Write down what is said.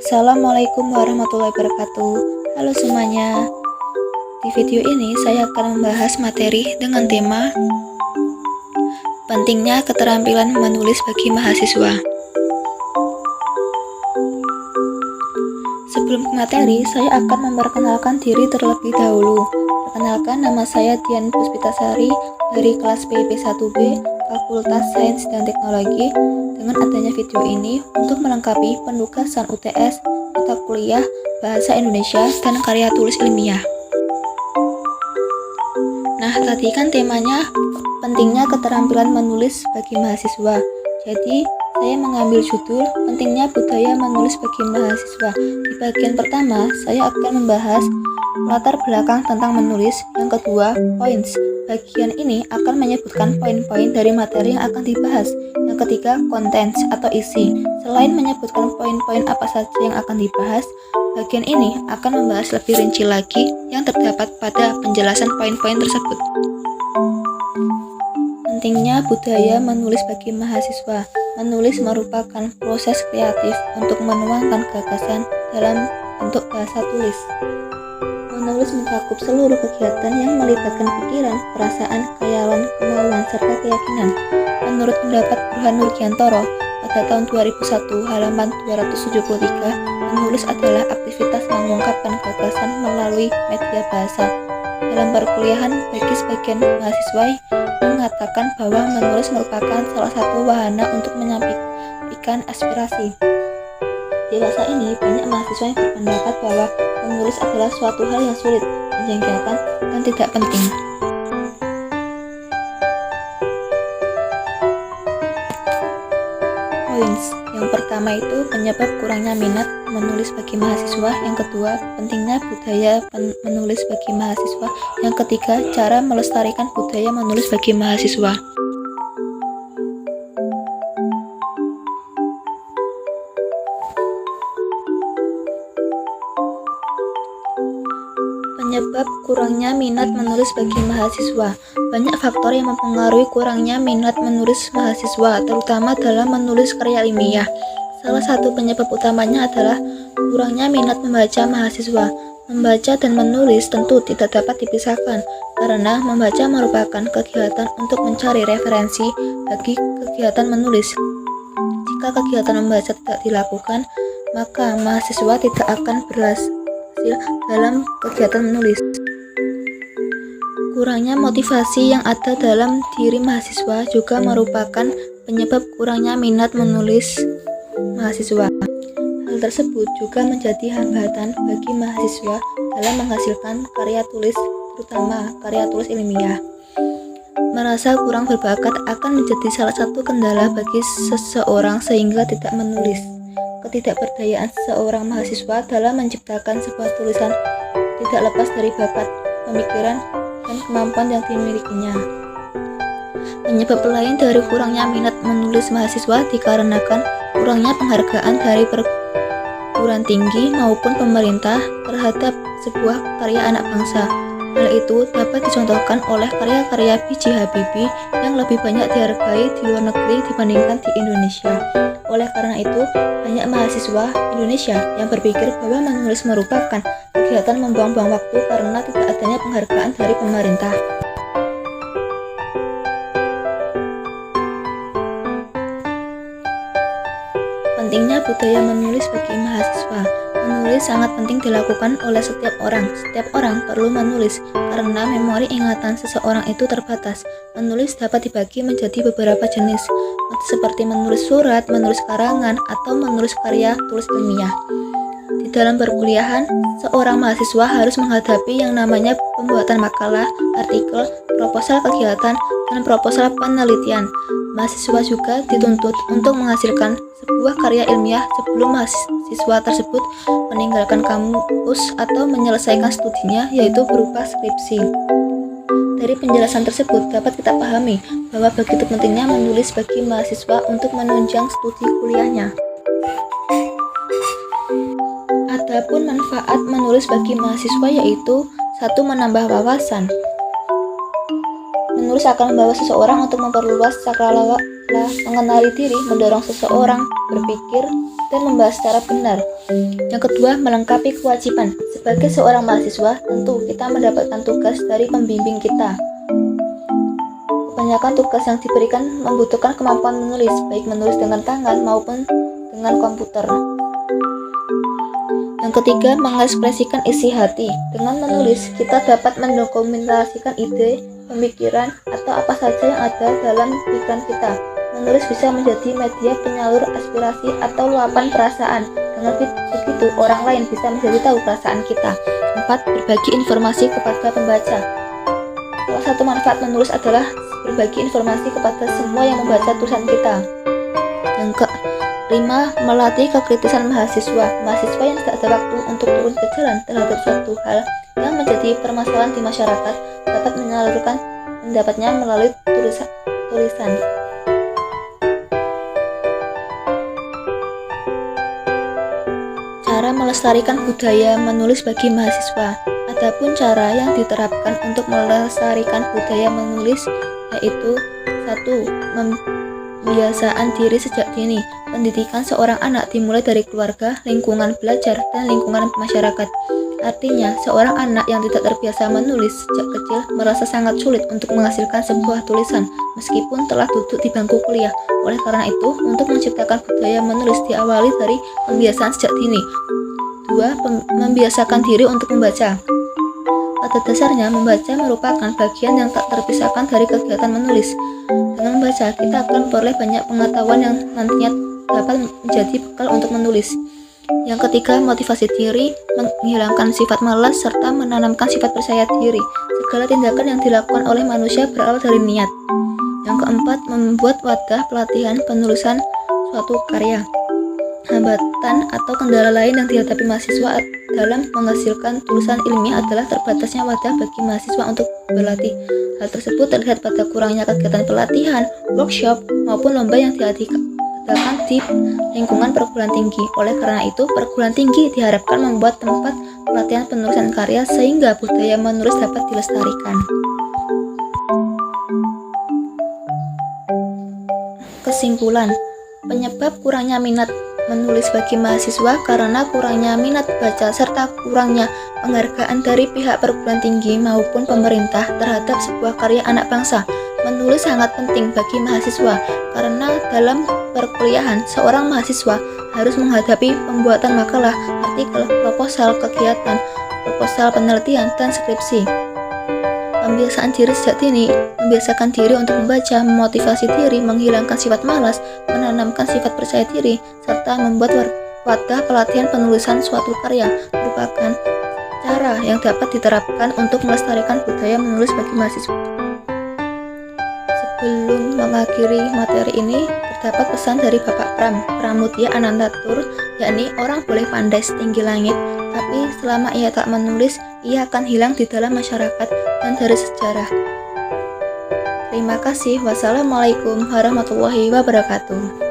Assalamualaikum warahmatullahi wabarakatuh. Halo semuanya. Di video ini saya akan membahas materi dengan tema pentingnya keterampilan menulis bagi mahasiswa. Sebelum ke materi, saya akan memperkenalkan diri terlebih dahulu. Perkenalkan, nama saya Dian Puspitasari dari kelas PIP 1B, Fakultas Sains dan Teknologi. Dengan adanya video ini untuk melengkapi penugasan UTS, mata kuliah Bahasa Indonesia dan karya tulis ilmiah. Nah, tadi kan temanya pentingnya keterampilan menulis bagi mahasiswa. Jadi, saya mengambil judul pentingnya budaya menulis bagi mahasiswa. Di bagian pertama, saya akan membahas latar belakang tentang menulis. Yang kedua, points. Bagian ini akan menyebutkan poin-poin dari materi yang akan dibahas. Yang ketiga, contents atau isi. Selain menyebutkan poin-poin apa saja yang akan dibahas, bagian ini akan membahas lebih rinci lagi yang terdapat pada penjelasan poin-poin tersebut. Pentingnya budaya menulis bagi mahasiswa. Menulis merupakan proses kreatif untuk menuangkan gagasan dalam bentuk bahasa tulis. Menulis mencakup seluruh kegiatan yang melibatkan pikiran, perasaan, khayalan, kemauan, serta keyakinan. Menurut pendapat Burhan Nurgiantoro pada tahun 2001 halaman 273, menulis adalah aktivitas mengungkapkan gagasan melalui media bahasa. Dalam perkuliahan, bagi sebagian mahasiswa mengatakan bahwa menulis merupakan salah satu wahana untuk menyampaikan aspirasi. Dewasa ini, banyak mahasiswa yang berpendapat bahwa menulis adalah suatu hal yang sulit, menjengkelkan, dan tidak penting. Points. Yang pertama itu penyebab kurangnya minat menulis bagi mahasiswa. Yang kedua, pentingnya budaya menulis bagi mahasiswa. Yang ketiga, cara melestarikan budaya menulis bagi mahasiswa. Penyebab kurangnya minat menulis bagi mahasiswa. Banyak faktor yang mempengaruhi kurangnya minat menulis mahasiswa, terutama dalam menulis karya ilmiah. Salah satu penyebab utamanya adalah kurangnya minat membaca mahasiswa. Membaca dan menulis tentu tidak dapat dipisahkan, karena membaca merupakan kegiatan untuk mencari referensi bagi kegiatan menulis. Jika kegiatan membaca tidak dilakukan, maka mahasiswa tidak akan berhasil dalam kegiatan menulis. Kurangnya motivasi yang ada dalam diri mahasiswa juga merupakan penyebab kurangnya minat menulis mahasiswa. Hal tersebut juga menjadi hambatan bagi mahasiswa dalam menghasilkan karya tulis, terutama karya tulis ilmiah. Merasa kurang berbakat akan menjadi salah satu kendala bagi seseorang sehingga tidak menulis. Ketidakberdayaan seorang mahasiswa dalam menciptakan sebuah tulisan tidak lepas dari bakat, pemikiran, dan kemampuan yang dimilikinya. Penyebab lain dari kurangnya minat menulis mahasiswa dikarenakan kurangnya penghargaan dari perguruan tinggi maupun pemerintah terhadap sebuah karya anak bangsa. Hal itu dapat dicontohkan oleh karya-karya B.J. Habibie yang lebih banyak dihargai di luar negeri dibandingkan di Indonesia. Oleh karena itu, banyak mahasiswa Indonesia yang berpikir bahwa menulis merupakan kegiatan membuang-buang waktu karena tidak adanya penghargaan dari pemerintah. Pentingnya budaya menulis bagi mahasiswa. Menulis sangat penting dilakukan oleh setiap orang. Setiap orang perlu menulis karena memori ingatan seseorang itu terbatas. Menulis dapat dibagi menjadi beberapa jenis, seperti menulis surat, menulis karangan, atau menulis karya tulis ilmiah. Di dalam perkuliahan, seorang mahasiswa harus menghadapi yang namanya pembuatan makalah, artikel, proposal kegiatan, dan proposal penelitian. Mahasiswa juga dituntut untuk menghasilkan sebuah karya ilmiah sebelum mahasiswa tersebut meninggalkan kampus atau menyelesaikan studinya, yaitu berupa skripsi. Dari penjelasan tersebut dapat kita pahami bahwa begitu pentingnya menulis bagi mahasiswa untuk menunjang studi kuliahnya. Adapun manfaat menulis bagi mahasiswa yaitu 1. Menambah wawasan. Menulis akan membawa seseorang untuk memperluas cakrawala, mengenali diri, mendorong seseorang berpikir dan membahas secara benar. Yang kedua, melengkapi kewajiban. Sebagai seorang mahasiswa, tentu kita mendapatkan tugas dari pembimbing kita. Kebanyakan tugas yang diberikan membutuhkan kemampuan menulis, baik menulis dengan tangan maupun dengan komputer. Yang ketiga, mengekspresikan isi hati. Dengan menulis, kita dapat mendokumentasikan ide, pemikiran, atau apa saja yang ada dalam pikiran kita. Menulis bisa menjadi media penyalur aspirasi atau luapan perasaan. Dengan begitu, orang lain bisa menjadi tahu perasaan kita. 4. Berbagi informasi kepada pembaca. Salah satu manfaat menulis adalah berbagi informasi kepada semua yang membaca tulisan kita. Yang kelima, melatih kekritisan mahasiswa. Mahasiswa yang tidak ada waktu untuk turun ke jalan terhadap suatu hal yang menjadi permasalahan di masyarakat dapat menyalurkan pendapatnya melalui tulisan. Cara melestarikan budaya menulis bagi mahasiswa. Adapun cara yang diterapkan untuk melestarikan budaya menulis yaitu 1. Pembiasaan diri sejak dini. Pendidikan seorang anak dimulai dari keluarga, lingkungan belajar, dan lingkungan masyarakat. Artinya, seorang anak yang tidak terbiasa menulis sejak kecil merasa sangat sulit untuk menghasilkan sebuah tulisan meskipun telah duduk di bangku kuliah. Oleh karena itu, untuk menciptakan budaya menulis diawali dari pembiasaan sejak dini. 2. Membiasakan diri untuk membaca. Pada dasarnya, membaca merupakan bagian yang tak terpisahkan dari kegiatan menulis. Dengan membaca, kita akan memperoleh banyak pengetahuan yang nantinya dapat menjadi bekal untuk menulis. Yang ketiga, motivasi diri, menghilangkan sifat malas, serta menanamkan sifat percaya diri. Segala tindakan yang dilakukan oleh manusia berawal dari niat. Yang keempat, membuat wadah pelatihan penulisan suatu karya. Hambatan atau kendala lain yang dihadapi mahasiswa dalam menghasilkan tulisan ilmiah adalah terbatasnya wadah bagi mahasiswa untuk berlatih. Hal tersebut terlihat pada kurangnya kegiatan pelatihan, workshop, maupun lomba yang diadakan di lingkungan perguruan tinggi. Oleh karena itu, perguruan tinggi diharapkan membuat tempat pelatihan penulisan karya sehingga budaya menulis dapat dilestarikan. Kesimpulan, penyebab kurangnya minat menulis bagi mahasiswa karena kurangnya minat baca serta kurangnya penghargaan dari pihak perguruan tinggi maupun pemerintah terhadap sebuah karya anak bangsa. Menulis sangat penting bagi mahasiswa karena dalam perkuliahan seorang mahasiswa harus menghadapi pembuatan makalah, artikel, proposal kegiatan, proposal penelitian, dan skripsi. Pembiasaan diri sejak dini, membiasakan diri untuk membaca, memotivasi diri, menghilangkan sifat malas, menanamkan sifat percaya diri, serta membuat wadah pelatihan penulisan suatu karya merupakan cara yang dapat diterapkan untuk melestarikan budaya menulis bagi mahasiswa. Sebelum mengakhiri materi ini, terdapat pesan dari Bapak Pramudya Anantatur, yakni orang boleh pandai setinggi langit, tapi selama ia tak menulis, ia akan hilang di dalam masyarakat dan dari sejarah. Terima kasih. Wassalamualaikum warahmatullahi wabarakatuh.